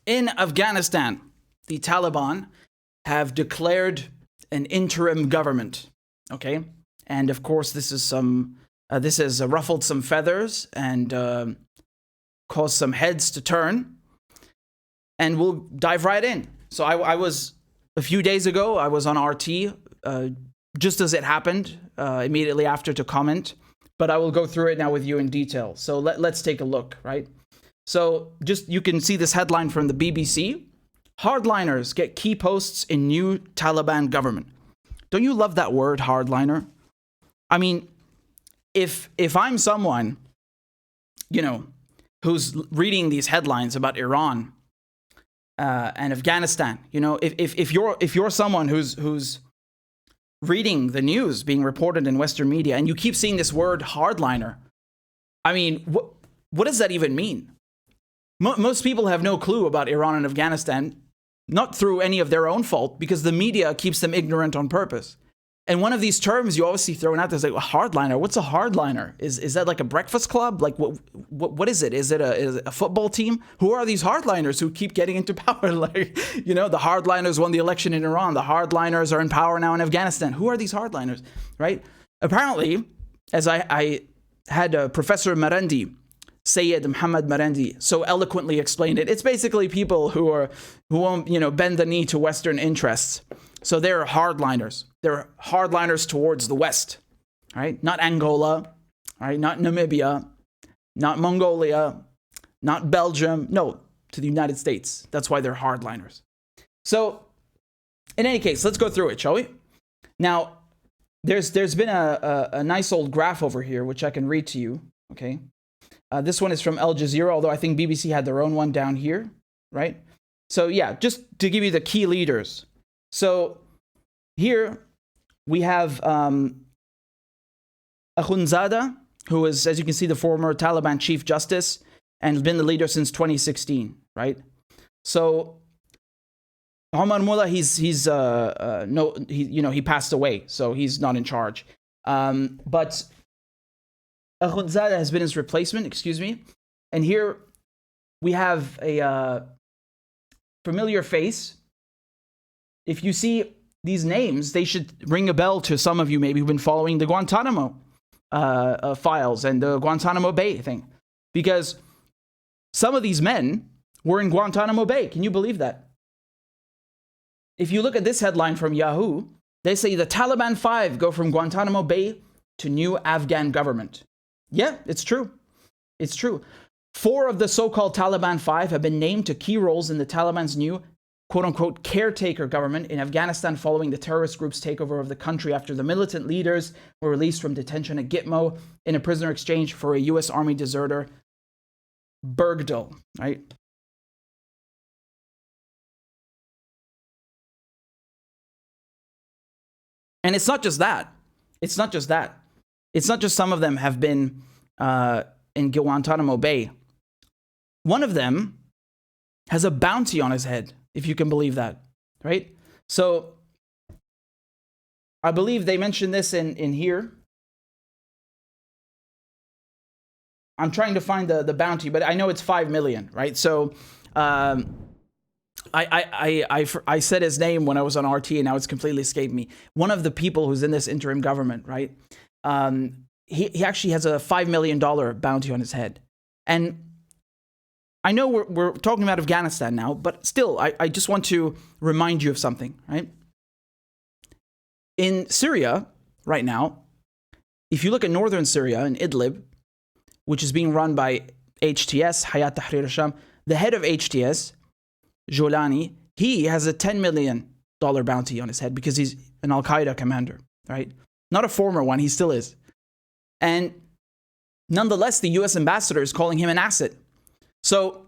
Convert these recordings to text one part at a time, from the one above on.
In Afghanistan, the Taliban have declared an interim government. Okay, and of course, this has ruffled some feathers and caused some heads to turn. And we'll dive right in. So I was a few days ago. I was on RT just as it happened, immediately after to comment. But I will go through it now with you in detail. So let's take a look, right? So just you can see this headline from the BBC. Hardliners get key posts in new Taliban government. Don't you love that word, hardliner? I mean, if I'm someone, who's reading these headlines about Iran and Afghanistan, if you're someone who's reading the news being reported in Western media and you keep seeing this word hardliner, I mean, what does that even mean? Most people have no clue about Iran and Afghanistan, not through any of their own fault, because the media keeps them ignorant on purpose. And one of these terms you always see thrown out there is like, a hardliner. What's a hardliner? Is that like a breakfast club? Like, what is it? Is it a football team? Who are these hardliners who keep getting into power? Like, the hardliners won the election in Iran. The hardliners are in power now in Afghanistan. Who are these hardliners, right? Apparently, as I had Professor Marandi, Sayyid Muhammad Marandi, so eloquently explained it. It's basically people who won't, bend the knee to Western interests. So they're hardliners. They're hardliners towards the West, right? Not Angola, right? Not Namibia, not Mongolia, not Belgium. No, to the United States. That's why they're hardliners. So, in any case, let's go through it, shall we? Now, there's been a nice old graph over here, which I can read to you, okay? This one is from Al Jazeera, although I think BBC had their own one down here, right? So yeah, just to give you the key leaders. So here we have Akhundzada, who is, as you can see, the former Taliban Chief Justice and has been the leader since 2016, right? So Omar Mullah, he passed away, so he's not in charge. But Akhundzada has been his replacement, and here we have a familiar face. If you see these names, they should ring a bell to some of you maybe who've been following the Guantanamo files and the Guantanamo Bay thing. Because some of these men were in Guantanamo Bay. Can you believe that? If you look at this headline from Yahoo, they say the Taliban 5 go from Guantanamo Bay to new Afghan government. Yeah, it's true. It's true. 4 of the so-called Taliban 5 have been named to key roles in the Taliban's new, quote-unquote, caretaker government in Afghanistan following the terrorist group's takeover of the country after the militant leaders were released from detention at Gitmo in a prisoner exchange for a U.S. Army deserter, Bergdahl, right? And it's not just that. It's not just some of them have been in Guantanamo Bay. One of them has a bounty on his head, if you can believe that, right? So I believe they mentioned this in here. I'm trying to find the bounty, but I know it's 5 million, right? So I said his name when I was on RT, and now it's completely escaped me. One of the people who's in this interim government, right? He actually has a $5 million bounty on his head. And I know we're talking about Afghanistan now, but still, I just want to remind you of something, right? In Syria right now, if you look at northern Syria in Idlib, which is being run by HTS, Hayat Tahrir al-Sham, the head of HTS, Jolani, he has a $10 million bounty on his head because he's an Al-Qaeda commander, right? Not a former one, he still is. And nonetheless, the US ambassador is calling him an asset. So,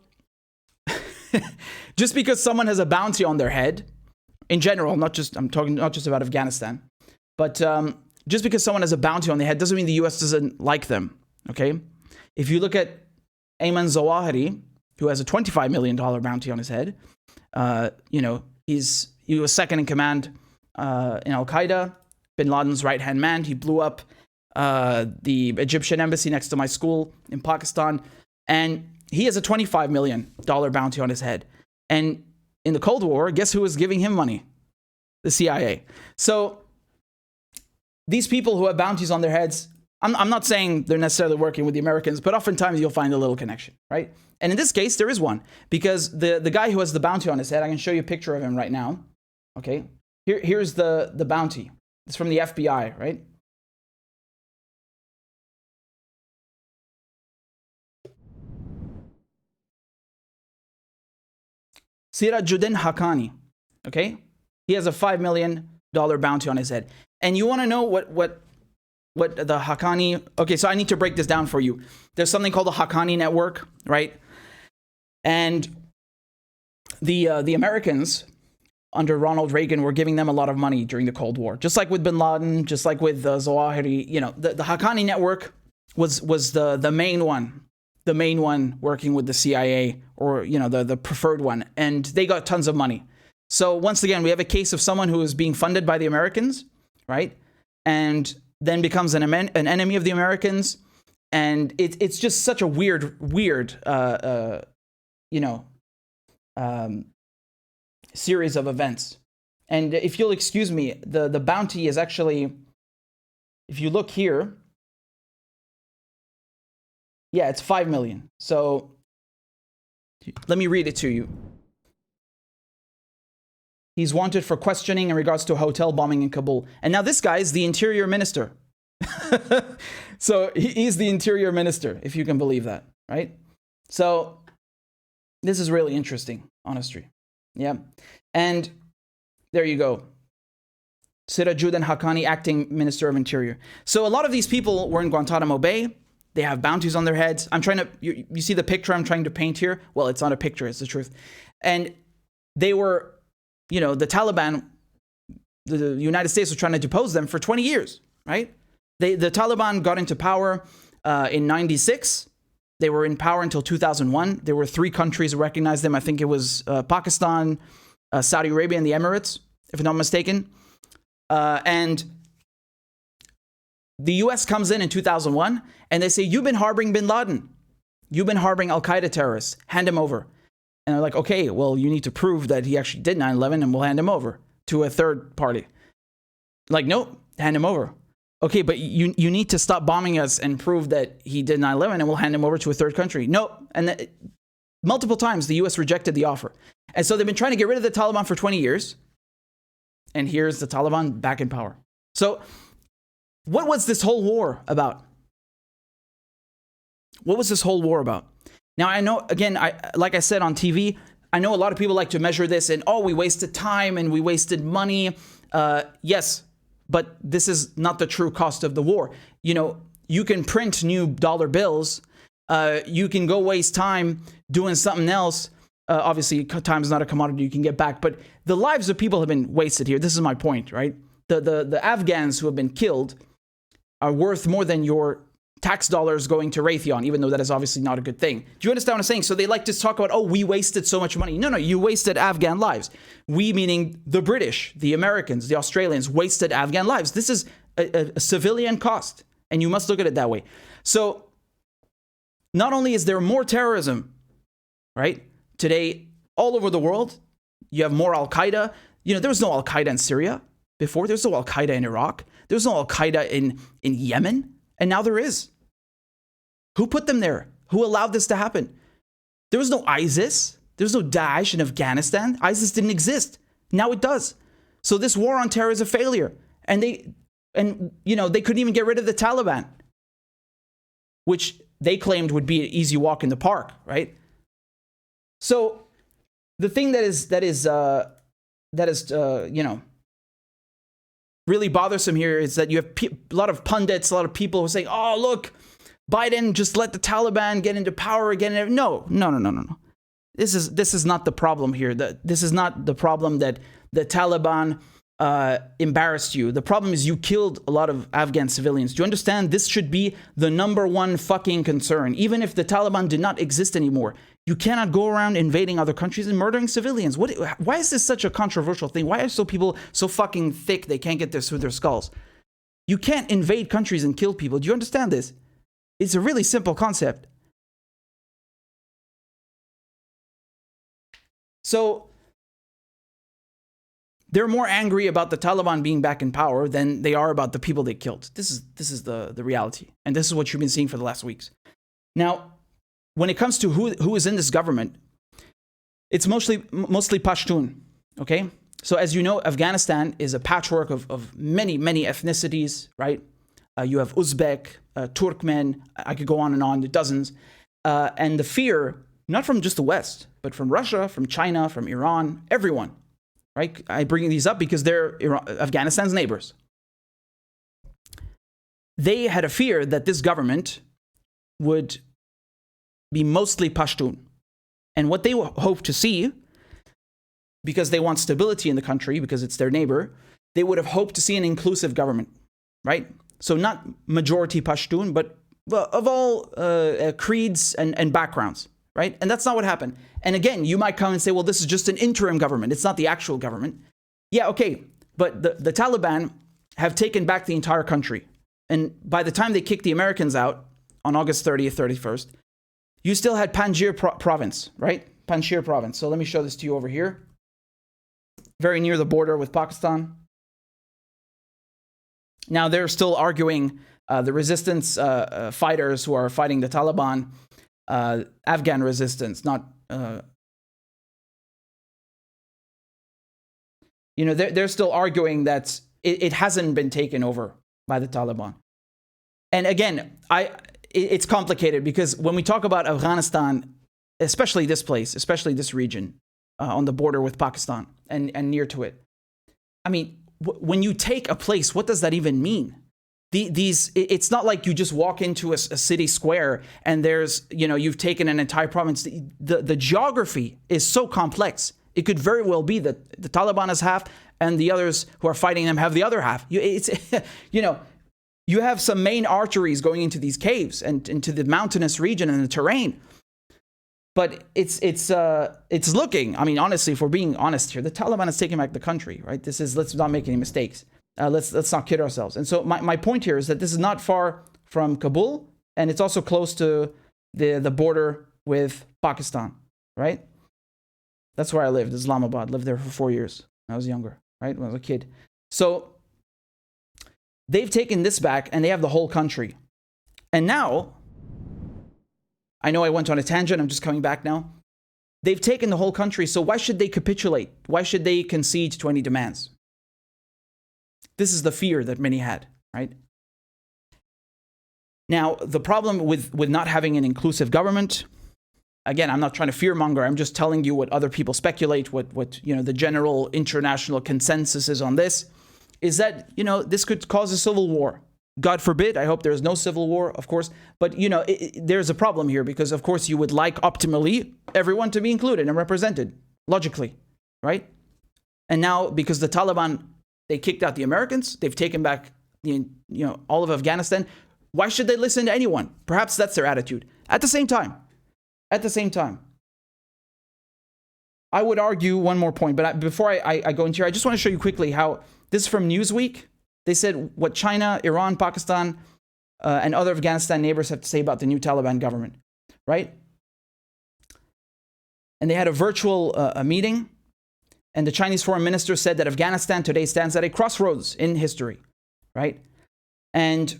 just because someone has a bounty on their head, in general, I'm talking not just about Afghanistan, but just because someone has a bounty on their head doesn't mean the US doesn't like them, okay? If you look at Ayman Zawahiri, who has a $25 million bounty on his head, he was second in command in Al-Qaeda, bin Laden's right-hand man. He blew up the Egyptian embassy next to my school in Pakistan, and he has a $25 million bounty on his head. And in the Cold War, guess who was giving him money? The CIA. So these people who have bounties on their heads, I'm not saying they're necessarily working with the Americans, but oftentimes you'll find a little connection, right? And in this case, there is one, because the guy who has the bounty on his head, I can show you a picture of him right now. Okay, here's the bounty. It's from the FBI, right? Sirajuddin Haqqani, okay? He has a $5 million bounty on his head. And you want to know what the Haqqani... Okay, so I need to break this down for you. There's something called the Haqqani network, right? And the Americans under Ronald Reagan were giving them a lot of money during the Cold War. Just like with bin Laden, just like with Zawahiri, you know, the Haqqani network was the main one. The main one working with the CIA, or, you know, the preferred one. And they got tons of money. So once again, we have a case of someone who is being funded by the Americans, right? And then becomes an enemy of the Americans. And it's just such a weird, series of events. And if you'll excuse me, the bounty is actually, if you look here, yeah, it's 5 million. So let me read it to you. He's wanted for questioning in regards to a hotel bombing in Kabul. And now this guy is the interior minister. So he's the interior minister, if you can believe that, right? So this is really interesting, honestly. Yeah. And there you go. Sirajuddin Haqqani, acting Minister of Interior. So a lot of these people were in Guantanamo Bay. They have bounties on their heads. I'm trying to, you see the picture I'm trying to paint here? Well, it's not a picture, it's the truth. And they were, you know, the Taliban, the United States was trying to depose them for 20 years, right? The Taliban got into power in 96. They were in power until 2001. There were 3 countries that recognized them. I think it was Pakistan, Saudi Arabia, and the Emirates, if I'm not mistaken. And the US comes in 2001, and they say, you've been harboring bin Laden. You've been harboring Al-Qaeda terrorists. Hand him over. And they're like, okay, well, you need to prove that he actually did 9/11, and we'll hand him over to a third party. Like, nope, hand him over. Okay, but you need to stop bombing us and prove that he did 9/11, and we'll hand him over to a third country. Nope. And multiple times, the US rejected the offer. And so they've been trying to get rid of the Taliban for 20 years. And here's the Taliban back in power. So what was this whole war about? What was this whole war about? Now, I know, again, like I said on TV, I know a lot of people like to measure this and, oh, we wasted time and we wasted money. Yes, but this is not the true cost of the war. You know, you can print new dollar bills. You can go waste time doing something else. Obviously, time is not a commodity you can get back. But the lives of people have been wasted here. This is my point, right? The Afghans who have been killed are worth more than your tax dollars going to Raytheon, even though that is obviously not a good thing. Do you understand what I'm saying? So they like to talk about, oh, we wasted so much money. No, you wasted Afghan lives. We, meaning the British, the Americans, the Australians, wasted Afghan lives. This is a civilian cost, and you must look at it that way. So not only is there more terrorism, right? Today, all over the world, you have more Al-Qaeda. You know, there was no Al-Qaeda in Syria before. There's no Al-Qaeda in Iraq. There's no Al-Qaeda in Yemen. And now there is. Who put them there? Who allowed this to happen? There was no ISIS. There was no Daesh in Afghanistan. ISIS didn't exist. Now it does. So this war on terror is a failure. And they couldn't even get rid of the Taliban, which they claimed would be an easy walk in the park, right? So the thing that is really bothersome here is that you have a lot of pundits, a lot of people who are saying, oh, look, Biden just let the Taliban get into power again. No. This is not the problem here. This is not the problem that the Taliban embarrassed you. The problem is you killed a lot of Afghan civilians. Do you understand? This should be the number one fucking concern. Even if the Taliban did not exist anymore, you cannot go around invading other countries and murdering civilians. Why is this such a controversial thing? Why are people so fucking thick they can't get this through their skulls? You can't invade countries and kill people. Do you understand this? It's a really simple concept. So they're more angry about the Taliban being back in power than they are about the people they killed. This is the reality. And this is what you've been seeing for the last weeks. Now, when it comes to who is in this government, it's mostly Pashtun, okay? So as you know, Afghanistan is a patchwork of many ethnicities, right? You have Uzbek, Turkmen, I could go on and on, dozens. And the fear, not from just the West, but from Russia, from China, from Iran, everyone, right? I bring these up because they're Afghanistan's neighbors. They had a fear that this government would be mostly Pashtun. And what they hope to see, because they want stability in the country, because it's their neighbor, they would have hoped to see an inclusive government, right? So not majority Pashtun, but of all creeds and backgrounds, right? And that's not what happened. And again, you might come and say, well, this is just an interim government. It's not the actual government. Yeah, okay. But the Taliban have taken back the entire country. And by the time they kicked the Americans out on August 30th, 31st, you still had Panjshir province, right? Panjshir province. So let me show this to you over here. Very near the border with Pakistan. Now they're still arguing, the resistance fighters who are fighting the Taliban, Afghan resistance, not, they're still arguing that it hasn't been taken over by the Taliban. And again, it's complicated because when we talk about Afghanistan, especially this place, especially this region on the border with Pakistan and near to it, I mean, when you take a place, what does that even mean? It's not like you just walk into a city square and there's, you've taken an entire province. The geography is so complex. It could very well be that the Taliban has half and the others who are fighting them have the other half. You have some main arteries going into these caves and into the mountainous region and the terrain. But it's looking, I mean, honestly, if we're being honest here, the Taliban is taking back the country, right? Let's not make any mistakes. Let's not kid ourselves. And so my point here is that this is not far from Kabul, and it's also close to the border with Pakistan, right? That's where I lived, Islamabad. Lived there for 4 years when I was younger, right? When I was a kid. So they've taken this back, and they have the whole country. And now, I know I went on a tangent. I'm just coming back now. They've taken the whole country, so why should they capitulate? Why should they concede to any demands? This is the fear that many had, right? Now, the problem with not having an inclusive government, again, I'm not trying to fearmonger. I'm just telling you what other people speculate, what the general international consensus is on this, is that, this could cause a civil war. God forbid, I hope there's no civil war, of course. But, there's a problem here because, of course, you would like optimally everyone to be included and represented, logically, right? And now, because the Taliban, they kicked out the Americans, they've taken back all of Afghanistan, why should they listen to anyone? Perhaps that's their attitude. At the same time, I would argue one more point, but before I go into here, I just want to show you quickly how, this is from Newsweek. They said what China, Iran, Pakistan, and other Afghanistan neighbors have to say about the new Taliban government, right? And they had a virtual meeting, and the Chinese foreign minister said that Afghanistan today stands at a crossroads in history, right? And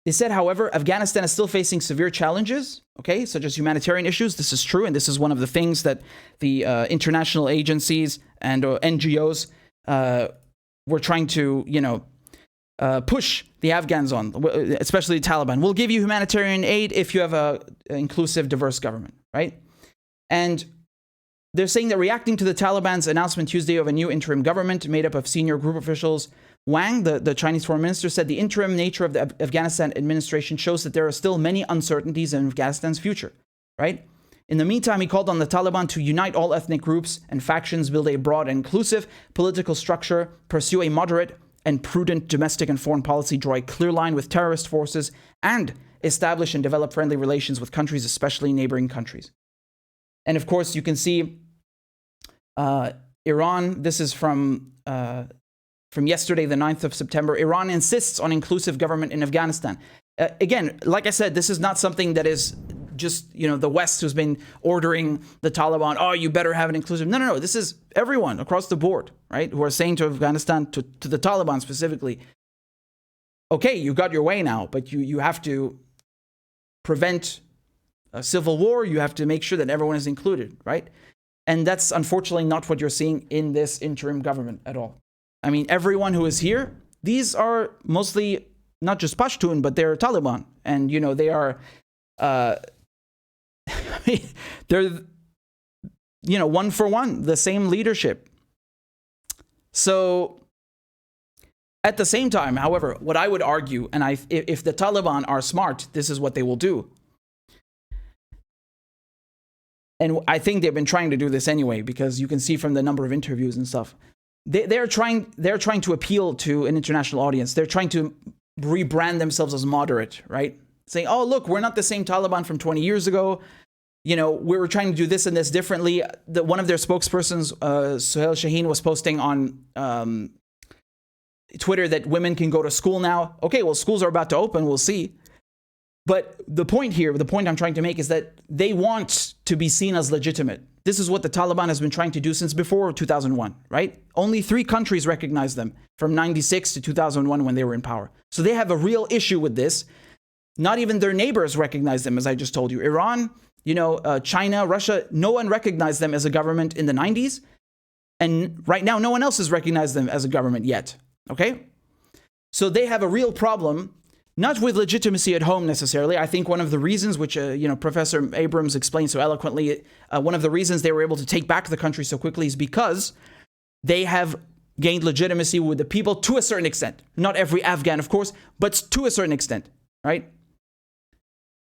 they said, however, Afghanistan is still facing severe challenges, okay, such as humanitarian issues. This is true, and this is one of the things that the international agencies and NGOs were trying to, push the Afghans on, especially the Taliban. We'll give you humanitarian aid if you have an inclusive, diverse government, right? And they're saying that reacting to the Taliban's announcement Tuesday of a new interim government made up of senior group officials, Wang, the Chinese foreign minister, said the interim nature of the Afghanistan administration shows that there are still many uncertainties in Afghanistan's future, right? In the meantime, he called on the Taliban to unite all ethnic groups and factions, build a broad and inclusive political structure, pursue a moderate and prudent domestic and foreign policy, draw a clear line with terrorist forces, and establish and develop friendly relations with countries, especially neighboring countries. And of course, you can see Iran. This is from yesterday, the 9th of September. Iran insists on inclusive government in Afghanistan. Again, like I said, this is not something that is just, the West who's been ordering the Taliban, oh, you better have an inclusive. No. This is everyone across the board, right? Who are saying to Afghanistan, to the Taliban specifically, okay, you got your way now, but you have to prevent a civil war. You have to make sure that everyone is included, right? And that's unfortunately not what you're seeing in this interim government at all. I mean, everyone who is here, these are mostly not just Pashtun, but they're Taliban. And, they are, they're, one for one, the same leadership. So at the same time, however, what I would argue, and if the Taliban are smart, this is what they will do. And I think they've been trying to do this anyway, because you can see from the number of interviews and stuff. They're trying to appeal to an international audience. They're trying to rebrand themselves as moderate, right? Saying, oh, look, we're not the same Taliban from 20 years ago. We were trying to do this and this differently. One of their spokespersons, Suhail Shaheen, was posting on Twitter that women can go to school now. Okay, well, schools are about to open. We'll see. But the point I'm trying to make is that they want to be seen as legitimate. This is what the Taliban has been trying to do since before 2001, right? Only 3 countries recognized them from 96 to 2001 when they were in power. So they have a real issue with this. Not even their neighbors recognize them, as I just told you. Iran, China, Russia, no one recognized them as a government in the 90s. And right now, no one else has recognized them as a government yet, okay? So they have a real problem. Not with legitimacy at home necessarily. I think one of the reasons, which Professor Abrams explained so eloquently, one of the reasons they were able to take back the country so quickly is because they have gained legitimacy with the people to a certain extent. Not every Afghan, of course, but to a certain extent, right?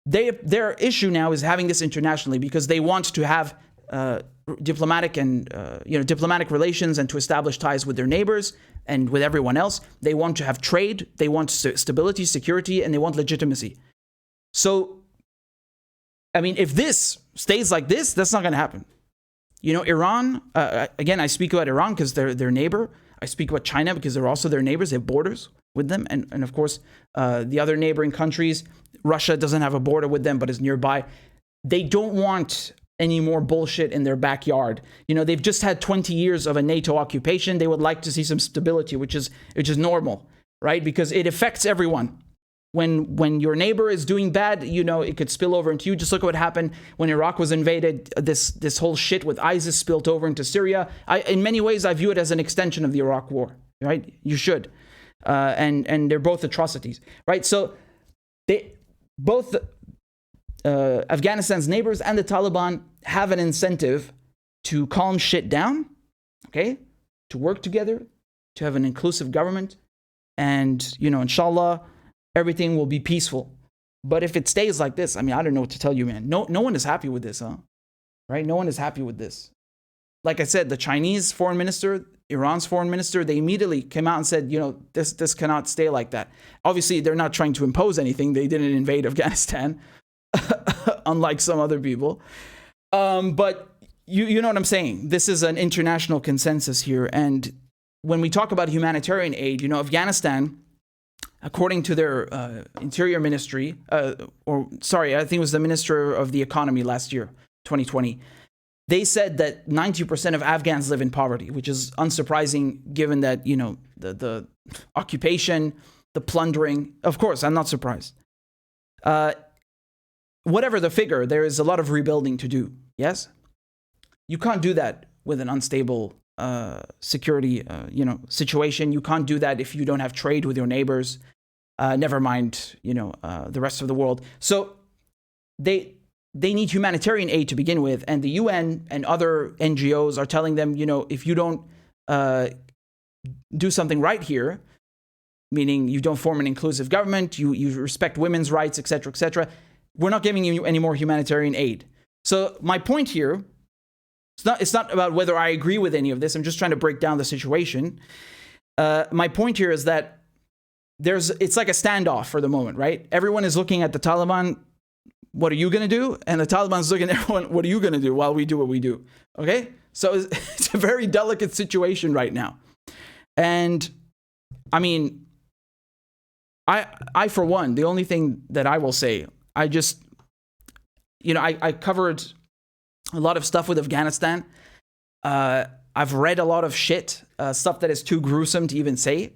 Their issue now is having this internationally because they want to have diplomatic relations and to establish ties with their neighbors and with everyone else. They want to have trade, they want stability, security, and they want legitimacy. So, I mean, if this stays like this, that's not going to happen. Iran, again, I speak about Iran because they're their neighbor. I speak about China because they're also their neighbors. They have borders with them. And of course, the other neighboring countries, Russia doesn't have a border with them, but is nearby. They don't want any more bullshit in their backyard. They've just had 20 years of a NATO occupation. They would like to see some stability, which is normal, right? Because it affects everyone. When your neighbor is doing bad, it could spill over into you. Just look at what happened when Iraq was invaded. This whole shit with ISIS spilled over into Syria. In many ways, I view it as an extension of the Iraq war, right? You should. And they're both atrocities, right? So both Afghanistan's neighbors and the Taliban have an incentive to calm shit down, okay? To work together, to have an inclusive government, and, inshallah, everything will be peaceful. But if it stays like this, I mean, I don't know what to tell you, man. No one is happy with this, huh? Right? No one is happy with this. Like I said, the Chinese foreign minister, Iran's foreign minister, they immediately came out and said, this cannot stay like that. Obviously, they're not trying to impose anything. They didn't invade Afghanistan, unlike some other people. But you know what I'm saying? This is an international consensus here. And when we talk about humanitarian aid, Afghanistan, according to their interior ministry, I think it was the Minister of the Economy last year, 2020, they said that 90% of Afghans live in poverty, which is unsurprising given that, the occupation, the plundering. Of course, I'm not surprised. Whatever the figure, there is a lot of rebuilding to do. Yes? You can't do that with an unstable security, situation. You can't do that if you don't have trade with your neighbors. Never mind, the rest of the world. So they need humanitarian aid to begin with, and the UN and other NGOs are telling them, if you don't do something right here, meaning you don't form an inclusive government, you respect women's rights, etc., we're not giving you any more humanitarian aid. So my point here, it's not about whether I agree with any of this. I'm just trying to break down the situation. My point here is that it's like a standoff for the moment, right? Everyone is looking at the Taliban. What are you going to do? And the Taliban's looking at everyone. What are you going to do while we do what we do? Okay. So it's a very delicate situation right now. And I mean, I for one, the only thing that I will say, I covered a lot of stuff with Afghanistan. I've read a lot of shit, stuff that is too gruesome to even say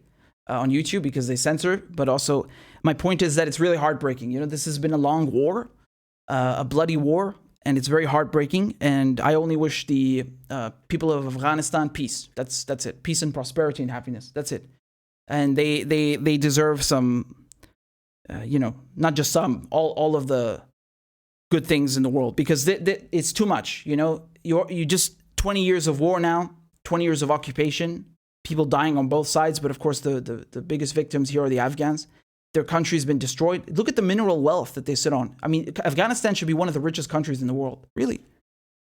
on YouTube because they censor. But also, my point is that it's really heartbreaking. This has been a long war, a bloody war, and it's very heartbreaking. And I only wish the people of Afghanistan peace. That's it. Peace and prosperity and happiness. That's it. And they deserve some, not just some, all of the good things in the world, because it's too much. You just 20 years of war now, 20 years of occupation, people dying on both sides. But of course, the biggest victims here are the Afghans. Their country's been destroyed. Look at the mineral wealth that they sit on. I mean, Afghanistan should be one of the richest countries in the world. Really,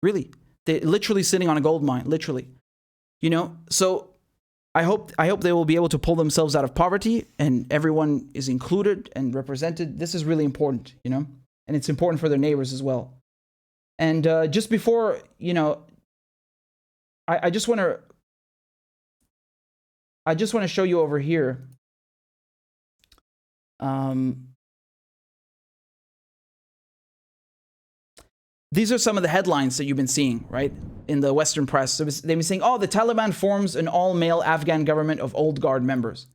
really. They're literally sitting on a gold mine, literally. So I hope they will be able to pull themselves out of poverty, and everyone is included and represented. This is really important, and it's important for their neighbors as well. And just before, I just want to show you over here. These are some of the headlines that you've been seeing, right, in the Western press. So they've been saying, the Taliban forms an all-male Afghan government of old guard members.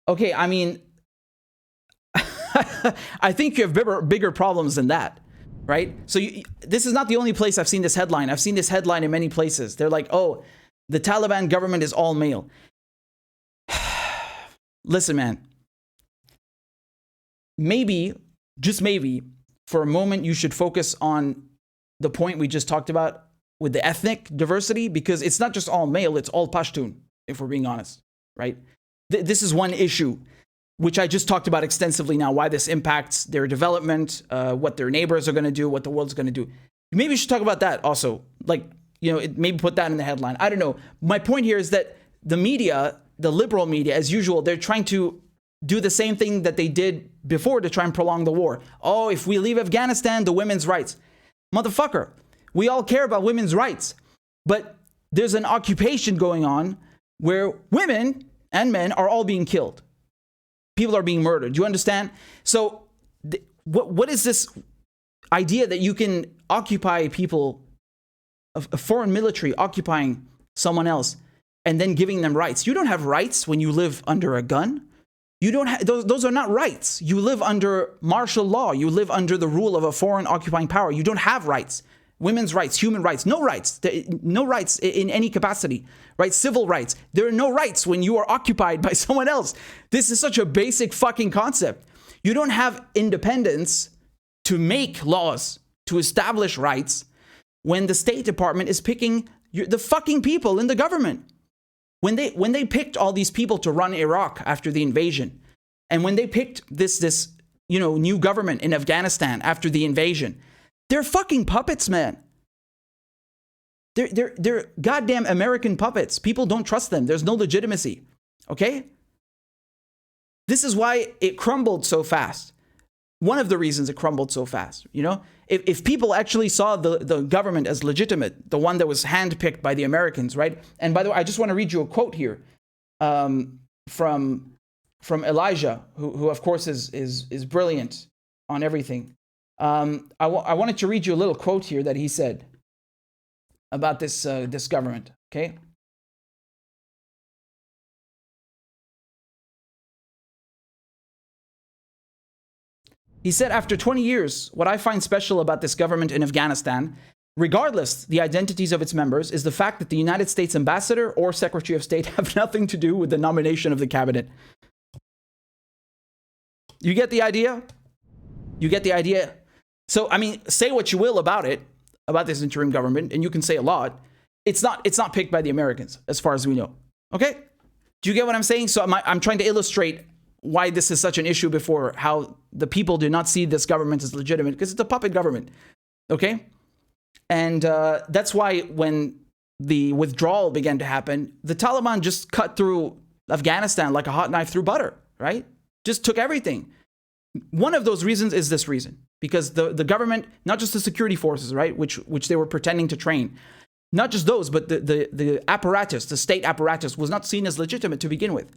Okay, I mean, I think you have bigger problems than that, right? So this is not the only place I've seen this headline. I've seen this headline in many places. They're like, the Taliban government is all-male. Listen, man. Maybe, just maybe, for a moment, you should focus on the point we just talked about with the ethnic diversity, because it's not just all male, it's all Pashtun, if we're being honest, right? This is one issue, which I just talked about extensively now, why this impacts their development, what their neighbors are going to do, what the world's going to do. Maybe you should talk about that also. Maybe put that in the headline. I don't know. My point here is that the media, the liberal media, as usual, they're trying to do the same thing that they did before to try and prolong the war. If we leave Afghanistan, the women's rights. Motherfucker, we all care about women's rights. But there's an occupation going on where women and men are all being killed. People are being murdered. Do you understand? So what is this idea that you can occupy people, a foreign military occupying someone else and then giving them rights? You don't have rights when you live under a gun. You don't have, those are not rights. You live under martial law. You live under the rule of a foreign occupying power. You don't have rights. Women's rights, human rights, no rights. No rights in any capacity, right? Civil rights. There are no rights when you are occupied by someone else. This is such a basic fucking concept. You don't have independence to make laws, to establish rights, when the State Department is picking the fucking people in the government. When they picked all these people to run Iraq after the invasion, and when they picked this new government in Afghanistan after the invasion, they're fucking puppets, man. They're goddamn American puppets. People don't trust them. There's no legitimacy. Okay? This is why it crumbled so fast. One of the reasons it crumbled so fast, if people actually saw the government as legitimate, the one that was handpicked by the Americans, right? And by the way, I just want to read you a quote here from Elijah, who of course is brilliant on everything. I wanted to read you a little quote here that he said about this government. Okay. He said, after 20 years, what I find special about this government in Afghanistan, regardless the identities of its members, is the fact that the United States ambassador or Secretary of State have nothing to do with the nomination of the cabinet. You get the idea? You get the idea? So, I mean, say what you will about it, about this interim government, and you can say a lot. It's not picked by the Americans, as far as we know. Okay? Do you get what I'm saying? So I'm trying to illustrate why this is such an issue before, how the people do not see this government as legitimate, because it's a puppet government, okay? And that's why when the withdrawal began to happen, the Taliban just cut through Afghanistan like a hot knife through butter, right? Just took everything. One of those reasons is this reason, because the government, not just the security forces, right, which they were pretending to train, not just those, but the apparatus, the state apparatus was not seen as legitimate to begin with.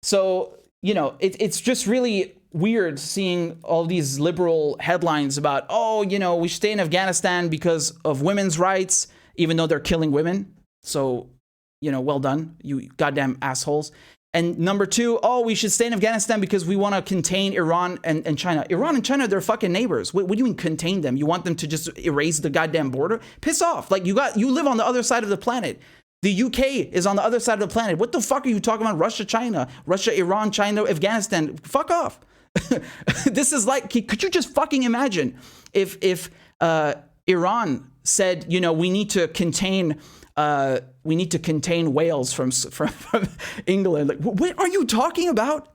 So, it's just really weird seeing all these liberal headlines about, oh, you know, we should stay in Afghanistan because of women's rights, even though they're killing women. So, you know, well done, you goddamn assholes. And number two, oh, we should stay in Afghanistan because we want to contain Iran and China. Iran and China, they're fucking neighbors. What do you mean contain them? You want them to just erase the goddamn border? Piss off. Like, you live on the other side of the planet. The UK is on the other side of the planet. What the fuck are you talking about? Russia, China, Iran, China, Afghanistan. Fuck off. This is like, could you just fucking imagine if Iran said, you know, we need to contain whales from England. Like, what are you talking about?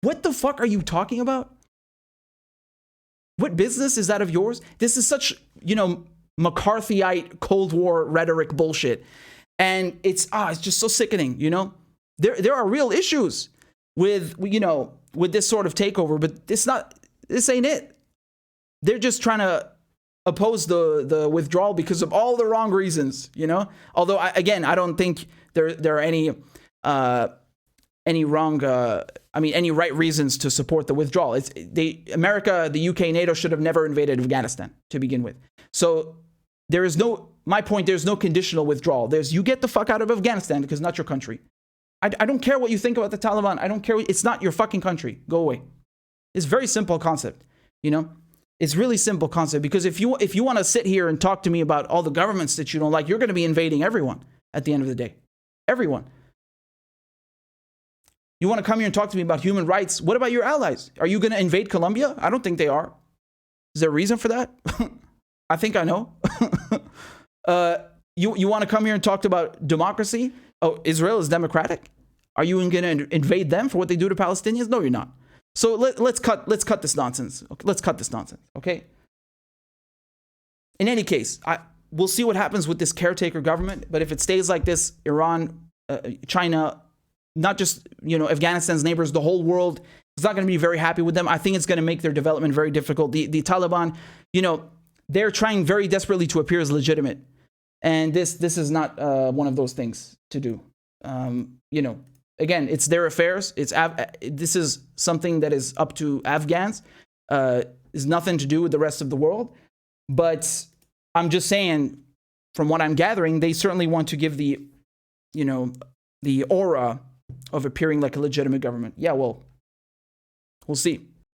What the fuck are you talking about? What business is that of yours? This is such, you know, McCarthyite Cold War rhetoric bullshit. And it's just so sickening, you know? There are real issues with, you know, with this sort of takeover, but this ain't it. They're just trying to oppose the withdrawal because of all the wrong reasons, you know? Although, I don't think there are any right reasons to support the withdrawal. America, the UK, NATO should have never invaded Afghanistan to begin with. So there's no conditional withdrawal. You get the fuck out of Afghanistan because it's not your country. I don't care what you think about the Taliban. I don't care. It's not your fucking country. Go away. It's a very simple concept, you know? It's really simple concept, because if you want to sit here and talk to me about all the governments that you don't like, you're going to be invading everyone at the end of the day. Everyone. You want to come here and talk to me about human rights? What about your allies? Are you going to invade Colombia? I don't think they are. Is there a reason for that? I think I know. You want to come here and talk about democracy? Oh, Israel is democratic. Are you going to invade them for what they do to Palestinians? No, you're not. So let's cut this nonsense. Let's cut this nonsense, okay? In any case, we'll see what happens with this caretaker government. But if it stays like this, Iran, China, not just, you know, Afghanistan's neighbors, the whole world is not going to be very happy with them. I think it's going to make their development very difficult. The Taliban, you know, they're trying very desperately to appear as legitimate, and this is not one of those things to do. You know. Again, it's their affairs. This is something that is up to Afghans. Is nothing to do with the rest of the world. But I'm just saying, from what I'm gathering, they certainly want to give the aura of appearing like a legitimate government. Yeah, well, we'll see.